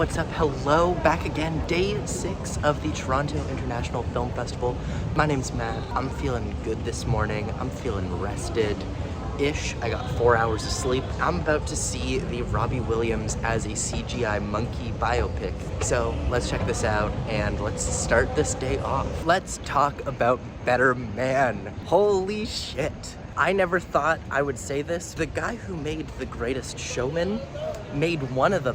what's up? Hello, back again. Day 6 of the Toronto International Film Festival. My name's Matt. I'm feeling good this morning. I'm feeling rested-ish. I got 4 hours of sleep. I'm about to see the Robbie Williams as a CGI monkey biopic. So let's check this out and let's start this day off. Let's talk about Better Man. Holy shit. I never thought I would say this. The guy who made The Greatest Showman made one of the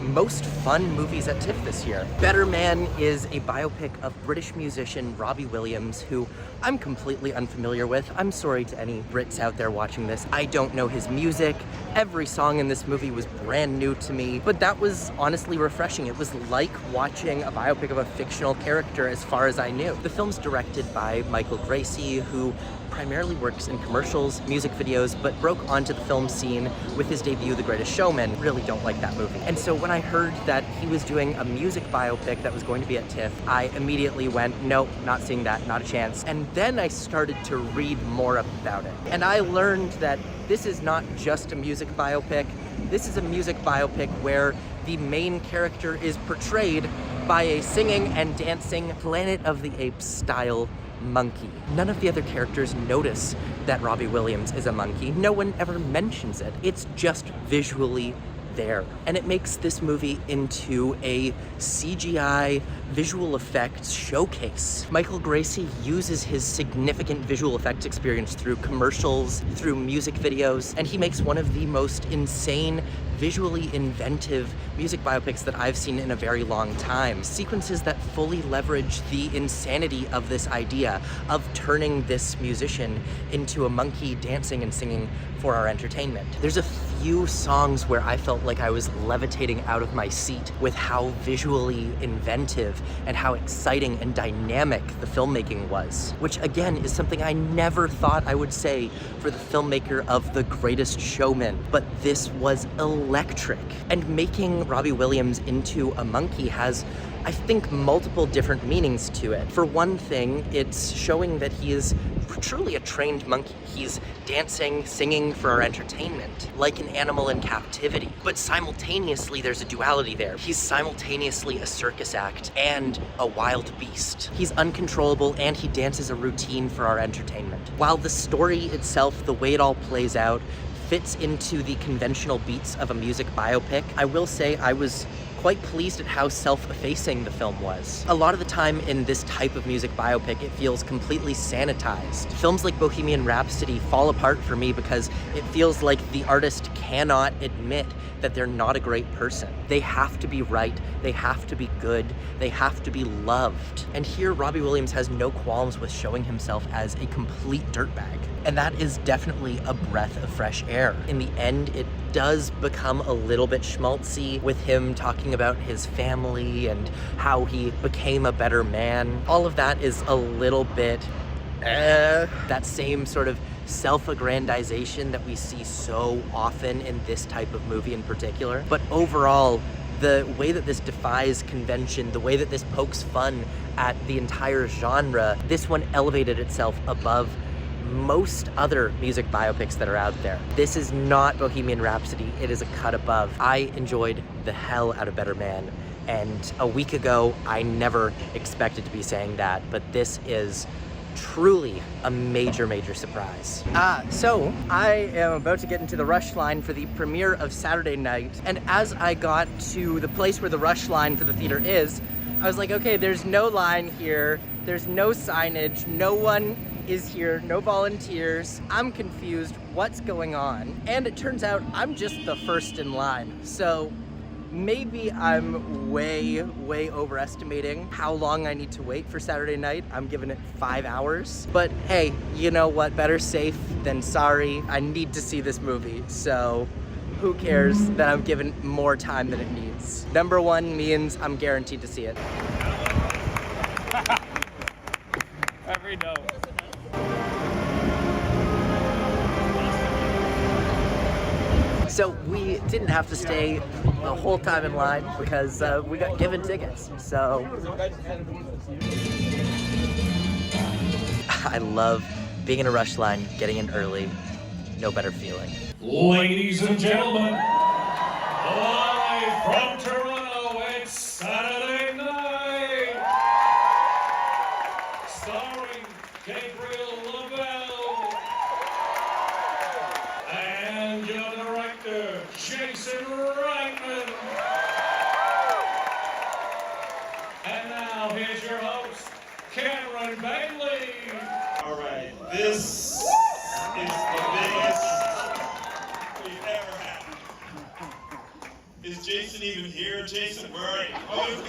most fun movies at TIFF this year. Better Man is a biopic of British musician Robbie Williams, who I'm completely unfamiliar with. I'm sorry to any Brits out there watching this. I don't know his music. Every song in this movie was brand new to me, but that was honestly refreshing. It was like watching a biopic of a fictional character as far as I knew. The film's directed by Michael Gracey, who primarily works in commercials, music videos, but broke onto the film scene with his debut, The Greatest Showman. Really don't like that movie. And so when I heard that he was doing a music biopic that was going to be at TIFF, I immediately went, nope, not seeing that, not a chance. And then I started to read more about it. And I learned that this is not just a music biopic. This is a music biopic where the main character is portrayed by a singing and dancing Planet of the Apes style monkey. None of the other characters notice that Robbie Williams is a monkey. No one ever mentions it. It's just visually there. And it makes this movie into a CGI visual effects showcase. Michael Gracey uses his significant visual effects experience through commercials, through music videos, and he makes one of the most insane, visually inventive music biopics that I've seen in a very long time. Sequences that fully leverage the insanity of this idea of turning this musician into a monkey dancing and singing for our entertainment. There's a few songs where I felt like I was levitating out of my seat with how visually inventive and how exciting and dynamic the filmmaking was, which again is something I never thought I would say for the filmmaker of The Greatest Showman, but this was electric. And making Robbie Williams into a monkey has, I think, multiple different meanings to it. For one thing, it's showing that he is truly a trained monkey. He's dancing, singing for our entertainment, like an animal in captivity. But simultaneously, there's a duality there. He's simultaneously a circus act and a wild beast. He's uncontrollable and he dances a routine for our entertainment. While the story itself, the way it all plays out, fits into the conventional beats of a music biopic, I will say I was quite pleased at how self-effacing the film was. A lot of the time in this type of music biopic, it feels completely sanitized. Films like Bohemian Rhapsody fall apart for me because it feels like the artist cannot admit that they're not a great person. They have to be right, they have to be good, they have to be loved. And here, Robbie Williams has no qualms with showing himself as a complete dirtbag. And that is definitely a breath of fresh air. In the end, it does become a little bit schmaltzy with him talking about his family and how he became a better man. All of that is a little bit that same sort of self-aggrandization that we see so often in this type of movie in particular. But overall, the way that this defies convention, the way that this pokes fun at the entire genre, this one elevated itself above most other music biopics that are out there. This is not Bohemian Rhapsody, it is a cut above. I enjoyed the hell out of Better Man, and a week ago, I never expected to be saying that, but this is truly a major, major surprise. So I am about to get into the rush line for the premiere of Saturday night, and as I got to the place where the rush line for the theater is, I was like, okay, there's no line here, there's no signage, no one is here, no volunteers. I'm confused, what's going on? And it turns out I'm just the first in line. So maybe I'm way overestimating how long I need to wait for Saturday night. I'm giving it 5 hours. But hey, you know what? Better safe than sorry. I need to see this movie, so who cares that I'm given more time than it needs? Number one means I'm guaranteed to see it. Every note. So we didn't have to stay the whole time in line because we got given tickets. So I love being in a rush line, getting in early. No better feeling. Ladies and gentlemen, live from Toronto, starring Gabriel Lavelle and your director, Jason Reitman. And now here's your host, Cameron Bailey. All right, this is the biggest we've ever had. Is Jason even here? Jason, where are you? Oh,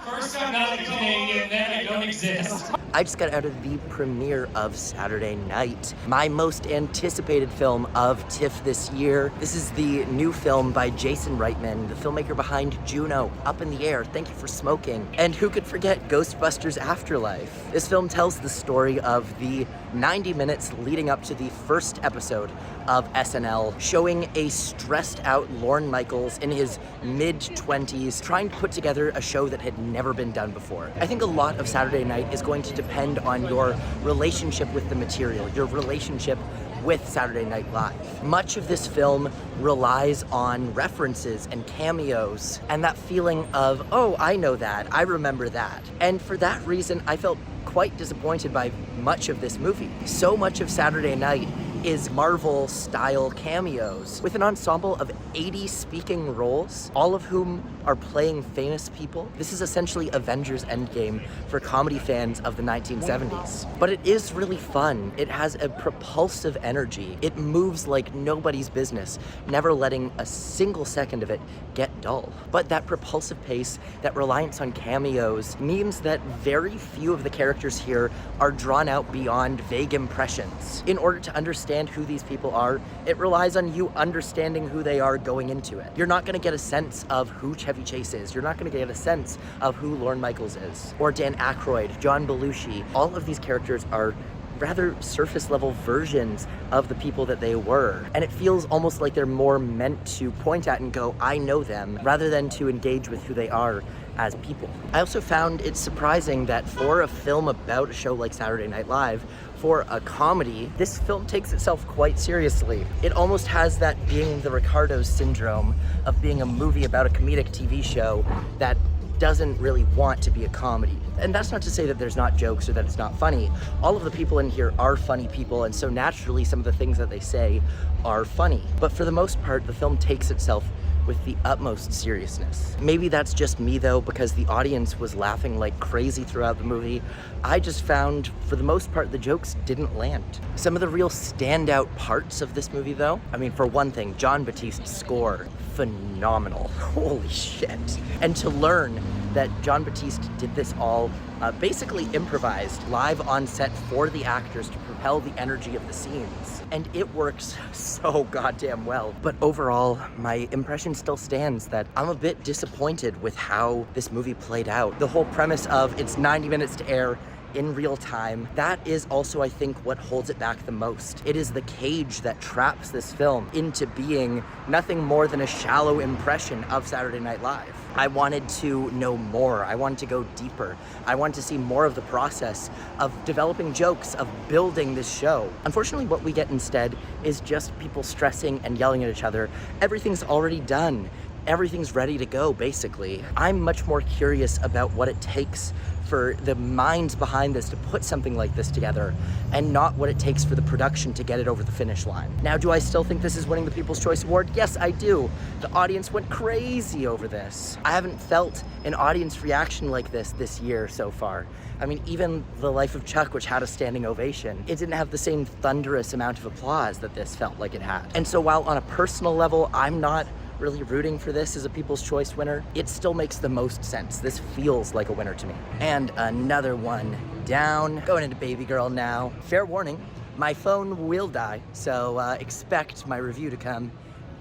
First I'm not a Canadian, then I don't exist. I just got out of the premiere of Saturday Night, my most anticipated film of TIFF this year. This is the new film by Jason Reitman, the filmmaker behind Juno, Up in the Air, Thank You for Smoking, and who could forget Ghostbusters Afterlife. This film tells the story of the 90 minutes leading up to the first episode of SNL, showing a stressed out Lorne Michaels in his mid-20s trying to put together a show that had never been done before. I think a lot of Saturday Night is going to depend on your relationship with the material, your relationship with Saturday Night Live. Much of this film relies on references and cameos and that feeling of, oh, I know that, I remember that. And for that reason, I felt quite disappointed by much of this movie. So much of Saturday Night is Marvel-style cameos with an ensemble of 80 speaking roles, all of whom are playing famous people. This is essentially Avengers Endgame for comedy fans of the 1970s. But it is really fun. It has a propulsive energy. It moves like nobody's business, never letting a single second of it get dull. But that propulsive pace, that reliance on cameos, means that very few of the characters here are drawn out beyond vague impressions. In order to understand who these people are, it relies on you understanding who they are going into it. You're not gonna get a sense of who Chevy Chase is. You're not gonna get a sense of who Lorne Michaels is, or Dan Aykroyd, John Belushi. All of these characters are rather surface level versions of the people that they were. And it feels almost like they're more meant to point at and go, I know them, rather than to engage with who they are as people. I also found it surprising that for a film about a show like Saturday Night Live, for a comedy, this film takes itself quite seriously. It almost has that being the Ricardo syndrome of being a movie about a comedic TV show that doesn't really want to be a comedy. And that's not to say that there's not jokes or that it's not funny. All of the people in here are funny people, and so naturally some of the things that they say are funny. But for the most part, the film takes itself with the utmost seriousness. Maybe that's just me though, because the audience was laughing like crazy throughout the movie. I just found, for the most part, the jokes didn't land. Some of the real standout parts of this movie though, I mean, for one thing, Jon Batiste's score, phenomenal. Holy shit. And to learn that Jon Batiste did this all basically improvised live on set for the actors to propel the energy of the scenes. And it works so goddamn well. But overall, my impression still stands that I'm a bit disappointed with how this movie played out. The whole premise of it's 90 minutes to air in real time, that is also, I think, what holds it back the most. It is the cage that traps this film into being nothing more than a shallow impression of Saturday Night Live. I wanted to know more. I wanted to go deeper. I wanted to see more of the process of developing jokes, of building this show. Unfortunately, what we get instead is just people stressing and yelling at each other. Everything's already done. Everything's ready to go, basically. I'm much more curious about what it takes for the minds behind this to put something like this together, and not what it takes for the production to get it over the finish line. Now, do I still think this is winning the People's Choice Award? Yes, I do. The audience went crazy over this. I haven't felt an audience reaction like this year so far. I mean, even The Life of Chuck, which had a standing ovation, it didn't have the same thunderous amount of applause that this felt like it had. And so while on a personal level, I'm not really rooting for this as a People's Choice winner, it still makes the most sense. This feels like a winner to me. And another one down. Going into Babygirl now. Fair warning, my phone will die, so expect my review to come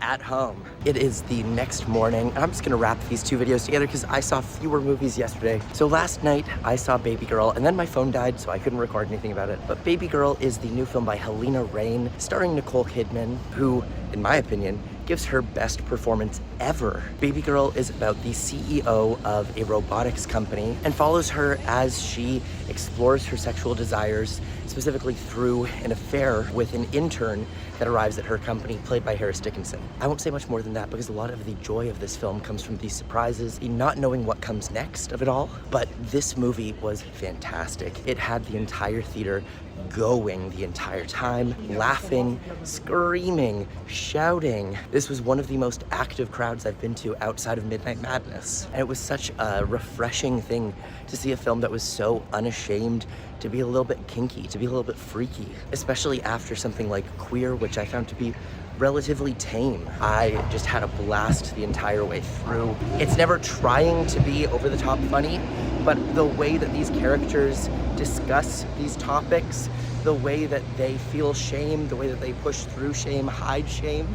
at home. It is the next morning, and I'm just gonna wrap these two videos together because I saw fewer movies yesterday. So last night I saw Babygirl, and then my phone died, so I couldn't record anything about it. But Babygirl is the new film by Helena Rain, starring Nicole Kidman, who, in my opinion, gives her best performance ever. Babygirl is about the CEO of a robotics company and follows her as she explores her sexual desires, specifically specifically through an affair with an intern that arrives at her company, played by Harris Dickinson. I won't say much more than that because a lot of the joy of this film comes from these surprises, in not knowing what comes next of it all. But this movie was fantastic. It had the entire theater going the entire time, laughing, screaming, shouting. This was one of the most active crowds I've been to outside of Midnight Madness. And it was such a refreshing thing to see a film that was so unashamed to be a little bit kinky, to be a little bit freaky, especially after something like Queer, which I found to be relatively tame. I just had a blast the entire way through. It's never trying to be over the top funny, but the way that these characters discuss these topics, the way that they feel shame, the way that they push through shame, hide shame,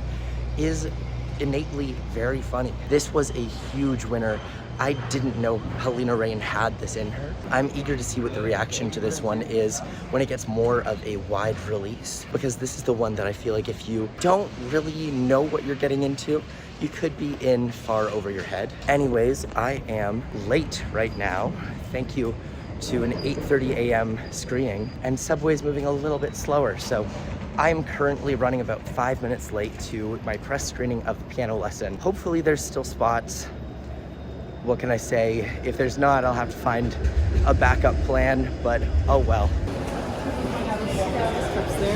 is innately very funny. This was a huge winner. I didn't know Helena Rain had this in her. I'm eager to see what the reaction to this one is when it gets more of a wide release, because this is the one that I feel like if you don't really know what you're getting into, you could be in far over your head. Anyways, I am late right now. Thank you to an 8:30 a.m. screening, and Subway's moving a little bit slower, so I'm currently running about 5 minutes late to my press screening of The Piano Lesson. Hopefully there's still spots. What can I say? If there's not, I'll have to find a backup plan, but oh well.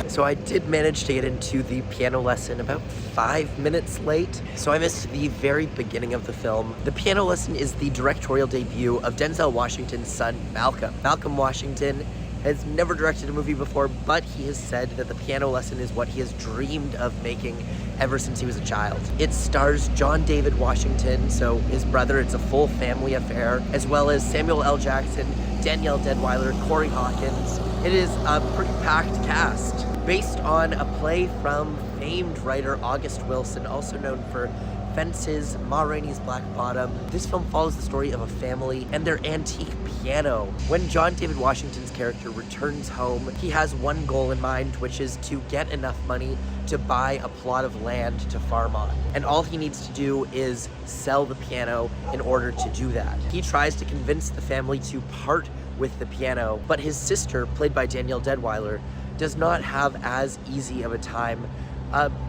So I did manage to get into The Piano Lesson about 5 minutes late, so I missed the very beginning of the film. The Piano Lesson is the directorial debut of Denzel Washington's son, Malcolm. Malcolm Washington has never directed a movie before, but he has said that The Piano Lesson is what he has dreamed of making ever since he was a child. It stars John David Washington, so his brother. It's a full family affair, as well as Samuel L. Jackson, Danielle Deadwyler, Corey Hawkins. It is a pretty packed cast, based on a play from famed writer August Wilson, also known for Fences, Ma Rainey's Black Bottom. This film follows the story of a family and their antique piano. When John David Washington's character returns home, he has one goal in mind, which is to get enough money to buy a plot of land to farm on. And all he needs to do is sell the piano in order to do that. He tries to convince the family to part with the piano, but his sister, played by Danielle Deadwyler, does not have as easy of a time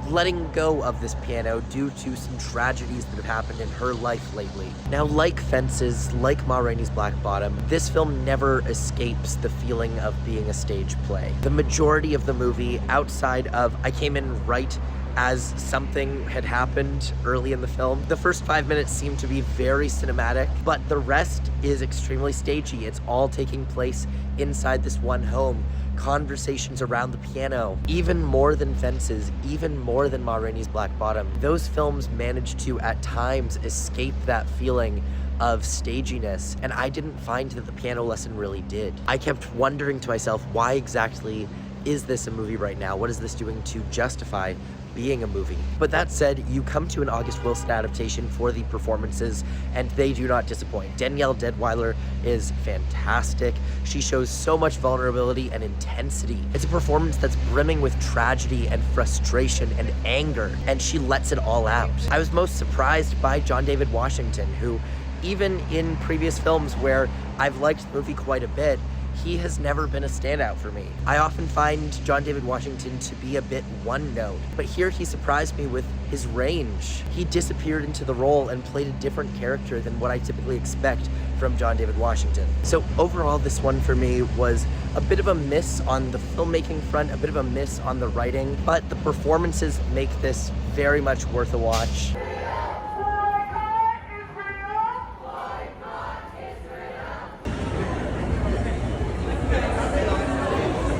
letting go of this piano due to some tragedies that have happened in her life lately. Now, like Fences, like Ma Rainey's Black Bottom, this film never escapes the feeling of being a stage play. The majority of the movie, outside of I came in right as something had happened early in the film, the first 5 minutes seem to be very cinematic, but the rest is extremely stagey. It's all taking place inside this one home. Conversations around the piano, even more than Fences, even more than Ma Rainey's Black Bottom. Those films managed to, at times, escape that feeling of staginess, and I didn't find that The Piano Lesson really did. I kept wondering to myself, why exactly is this a movie right now? What is this doing to justify being a movie? But that said, you come to an August Wilson adaptation for the performances, and they do not disappoint. Danielle Deadwyler is fantastic. She shows so much vulnerability and intensity. It's a performance that's brimming with tragedy and frustration and anger, and she lets it all out. I was most surprised by John David Washington, who, even in previous films where I've liked the movie quite a bit, he has never been a standout for me. I often find John David Washington to be a bit one note, but here he surprised me with his range. He disappeared into the role and played a different character than what I typically expect from John David Washington. So overall, this one for me was a bit of a miss on the filmmaking front, a bit of a miss on the writing, but the performances make this very much worth a watch.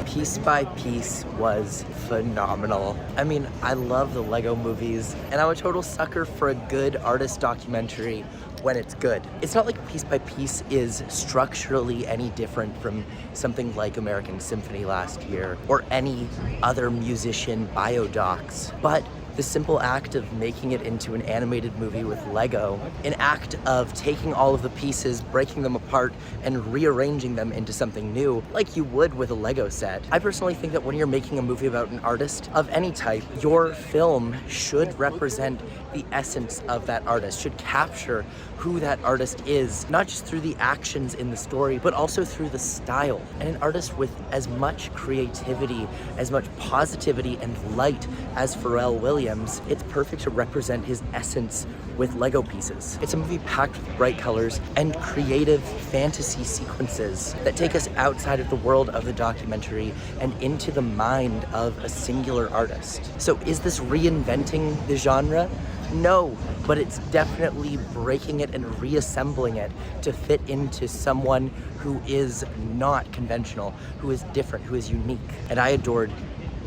Piece by Piece was phenomenal. I mean, I love the Lego movies, and I'm a total sucker for a good artist documentary when it's good. It's not like Piece by Piece is structurally any different from something like American Symphony last year or any other musician biodocs, but The simple act of making it into an animated movie with Lego, an act of taking all of the pieces, breaking them apart, and rearranging them into something new, like you would with a Lego set. I personally think that when you're making a movie about an artist of any type, your film should represent the essence of that artist, should capture who that artist is, not just through the actions in the story, but also through the style. And an artist with as much creativity, as much positivity and light as Pharrell Williams, it's perfect to represent his essence with Lego pieces. It's a movie packed with bright colors and creative fantasy sequences that take us outside of the world of the documentary and into the mind of a singular artist. So is this reinventing the genre? No, but it's definitely breaking it and reassembling it to fit into someone who is not conventional, who is different, who is unique. And I adored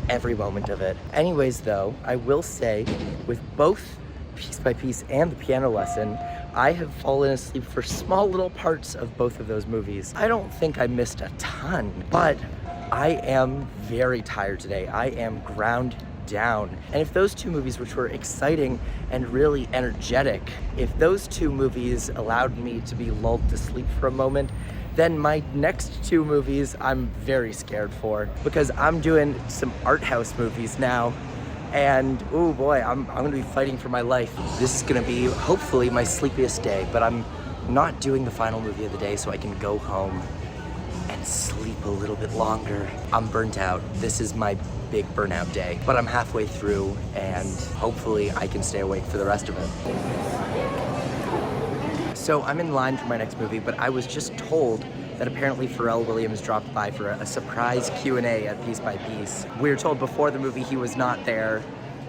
every moment of it. Anyways though, I will say with both Piece by Piece and The Piano Lesson, I have fallen asleep for small little parts of both of those movies. I don't think I missed a ton, but I am very tired today. I am ground down. And if those two movies, which were exciting and really energetic, if those two movies allowed me to be lulled to sleep for a moment, then my next two movies I'm very scared for, because I'm doing some art house movies now. And oh boy, I'm gonna be fighting for my life. This is gonna be hopefully my sleepiest day, but I'm not doing the final movie of the day so I can go home and sleep a little bit longer. I'm burnt out. This is my big burnout day, but I'm halfway through and hopefully I can stay awake for the rest of it. So I'm in line for my next movie, but I was just told that apparently Pharrell Williams dropped by for a surprise Q&A at Piece by Piece. We were told before the movie he was not there,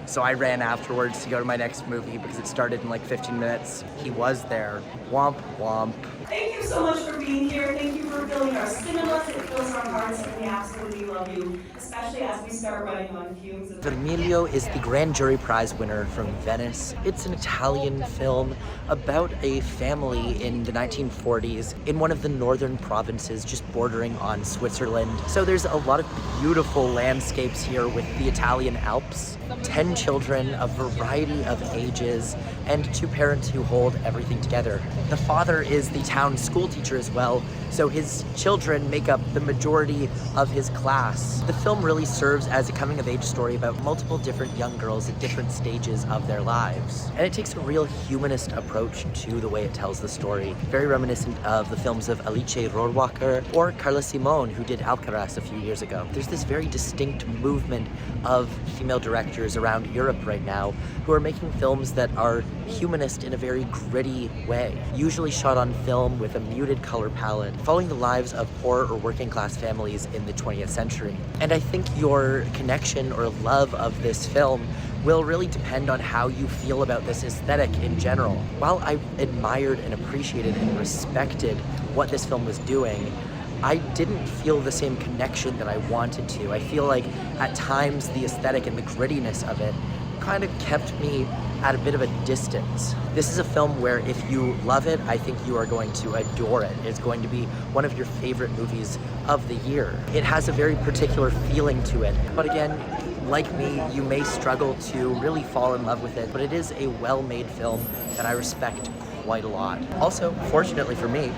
so I ran afterwards to go to my next movie because it started in like 15 minutes. He was there. Womp womp. Thank you so much for being here. Thank you for filling our cinemas. It fills our hearts, and we absolutely love you, especially as we start running on fumes. Vermiglio is the Grand Jury Prize winner from Venice. It's an Italian film about a family in the 1940s in one of the northern provinces just bordering on Switzerland. So there's a lot of beautiful landscapes here with the Italian Alps, 10 children, a variety of ages, and 2 parents who hold everything together. The father is the town school teacher as well, so his children make up the majority of his class. The film really serves as a coming-of-age story about multiple different young girls at different stages of their lives. And it takes a real humanist approach to the way it tells the story, very reminiscent of the films of Alice Rohrwacher or Carla Simone, who did Alcaraz a few years ago. There's this very distinct movement of female directors around Europe right now who are making films that are humanist in a very gritty way, usually shot on film with a muted color palette, following the lives of poor or working class families in the 20th century. And I think your connection or love of this film will really depend on how you feel about this aesthetic in general. While I admired and appreciated and respected what this film was doing, I didn't feel the same connection that I wanted to. I feel like at times the aesthetic and the grittiness of it kind of kept me at a bit of a distance. This is a film where if you love it, I think you are going to adore it. It's going to be one of your favorite movies of the year. It has a very particular feeling to it. But again, like me, you may struggle to really fall in love with it, but it is a well-made film that I respect quite a lot. Also, fortunately for me,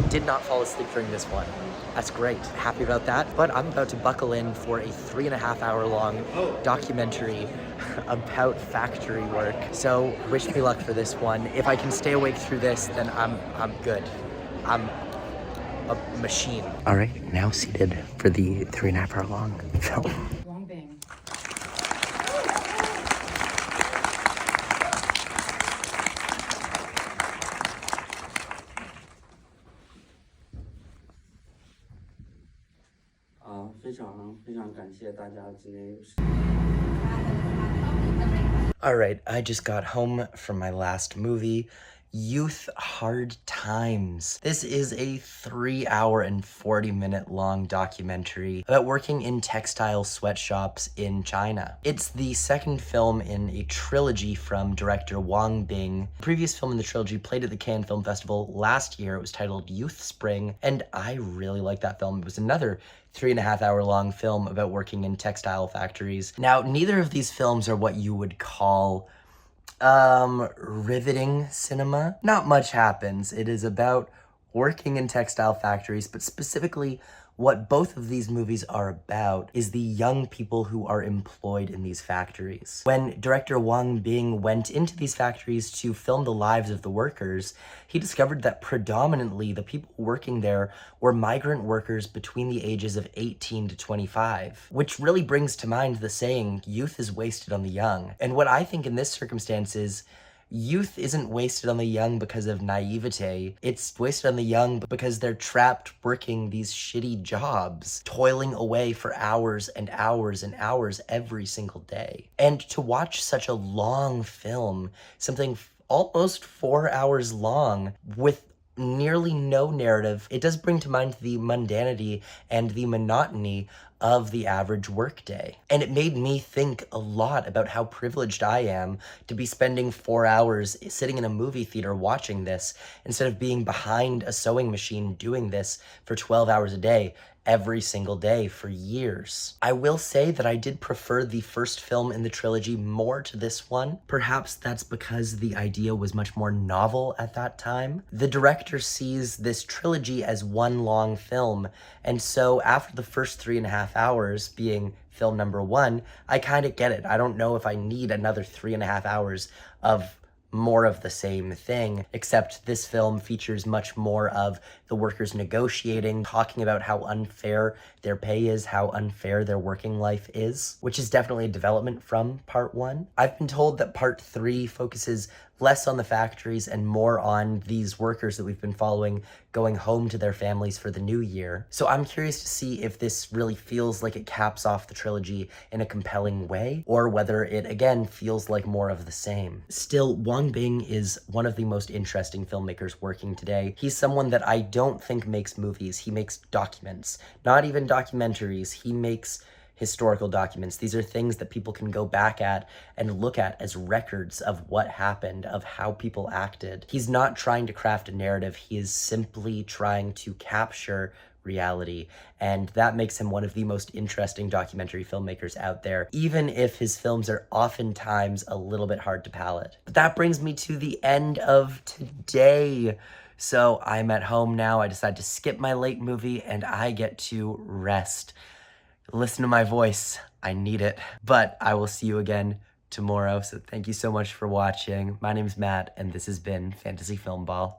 did not fall asleep during this one. That's great, happy about that. But I'm about to buckle in for a 3.5-hour long documentary about factory work. So wish me luck for this one. If I can stay awake through this, then I'm good. I'm a machine. All right, now seated for the 3.5-hour long film. Wong Bing. All right, I just got home from my last movie, Youth Hard Times. This is a 3-hour and 40-minute long documentary about working in textile sweatshops in China. It's the second film in a trilogy from director Wang Bing. The previous film in the trilogy played at the Cannes Film Festival last year. It was titled Youth Spring, and I really liked that film. It was another 3.5 hour long film about working in textile factories. Now, neither of these films are what you would call riveting cinema. Not much happens. It is about working in textile factories, but specifically what both of these movies are about is the young people who are employed in these factories. When director Wang Bing went into these factories to film the lives of the workers, he discovered that predominantly the people working there were migrant workers between the ages of 18 to 25, which really brings to mind the saying, youth is wasted on the young. And what I think in this circumstance is, youth isn't wasted on the young because of naivete. It's wasted on the young because they're trapped working these shitty jobs, toiling away for hours and hours and hours every single day. And to watch such a long film, something almost 4 hours long, with nearly no narrative, it does bring to mind the mundanity and the monotony of the average workday. And it made me think a lot about how privileged I am to be spending 4 hours sitting in a movie theater watching this instead of being behind a sewing machine doing this for 12 hours a day every single day for years. I will say that I did prefer the first film in the trilogy more to this one. Perhaps that's because the idea was much more novel at that time. The director sees this trilogy as one long film, and so after the first 3.5 hours being film number 1, I kind of get it. I don't know if I need another 3.5 hours of more of the same thing, except this film features much more of the workers negotiating, talking about how unfair their pay is, how unfair their working life is, which is definitely a development from part 1. I've been told that part 3 focuses less on the factories and more on these workers that we've been following going home to their families for the new year. So I'm curious to see if this really feels like it caps off the trilogy in a compelling way, or whether it again feels like more of the same. Still, Wang Bing is one of the most interesting filmmakers working today. He's someone that I don't think makes movies. He makes documents, not even documentaries. He makes historical documents. These are things that people can go back at and look at as records of what happened, of how people acted. He's not trying to craft a narrative. He is simply trying to capture reality, and that makes him one of the most interesting documentary filmmakers out there, even if his films are oftentimes a little bit hard to palate. But that brings me to the end of today. So I'm at home now. I decided to skip my late movie and I get to rest. Listen to my voice. I need it. But I will see you again tomorrow. So thank you so much for watching. My name's Matt, and this has been Fantasy Filmball.